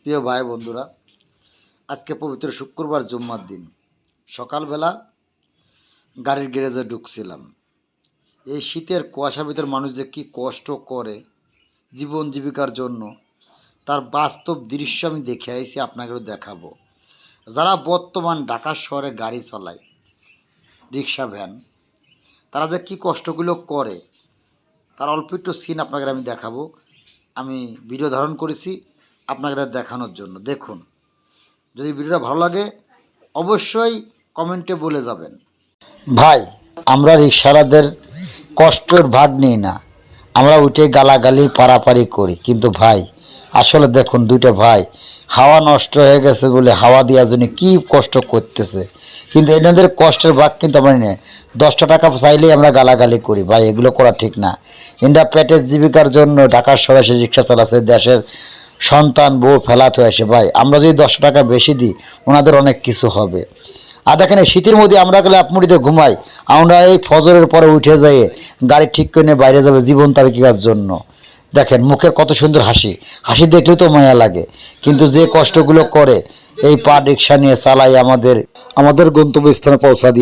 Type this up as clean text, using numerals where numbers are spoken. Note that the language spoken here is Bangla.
প্রিয় ভাই বন্ধুরা, আজকে পবিত্র শুক্রবার জুম্মার দিন সকালবেলা গাড়ির গ্যারেজে ঢুকছিলাম। এই শীতের কুয়াশার ভিতর মানুষ যে কী কষ্ট করে জীবন জীবিকার জন্য, তার বাস্তব দৃশ্য আমি দেখে আইছি, আপনাকেও দেখাবো। যারা বর্তমান ঢাকা শহরে গাড়ি চালায়, রিক্সা ভ্যান, তারা যে কী কষ্টগুলো করে তার অল্প একটু সিন আপনাকে আমি দেখাবো। আমি ভিডিও ধারণ করেছি আপনাকে দেখানোর জন্য। দেখুন, যদি ভিডিওটা ভালো লাগে অবশ্যই কমেন্টে বলে যাবেন। ভাই, আমরা রিক্সাওয়ালাদের কষ্টের ভাগ নিই না, আমরা উঠে গালাগালি পারাপারি করি। কিন্তু ভাই আসলে দেখুন, দুইটা ভাই হাওয়া নষ্ট হয়ে গেছে বলে হাওয়া দেওয়ার জন্য কী কষ্ট করতেছে, কিন্তু এনাদের কষ্টের ভাগ কিন্তু আমরা নিই। 10টা টাকা চাইলেই আমরা গালাগালি করি। ভাই এগুলো করা ঠিক না। এরা পেটের জীবিকার জন্য ঢাকার শহরে এসে রিক্সা চালাচ্ছে, দেশের সন্তান বউ ফেলাত হয়ে আসে। ভাই আমরা যদি 10 টাকা বেশি দিই ওনাদের অনেক কিছু হবে। আর দেখেন, শীতের মধ্যে আমরা গেলে আপমুড়িতে ঘুমাই, আমরা এই ফজরের পরে উঠে যাই গাড়ি ঠিক করে নিয়ে বাইরে যাবে জীবন তারিকার জন্য। দেখেন মুখের কত সুন্দর হাসি, হাসি দেখলেও তো মায়া লাগে। কিন্তু যে কষ্টগুলো করে এই পা রিক্সা নিয়ে চালাই আমাদের গন্তব্যস্থানে পৌঁছা দিয়ে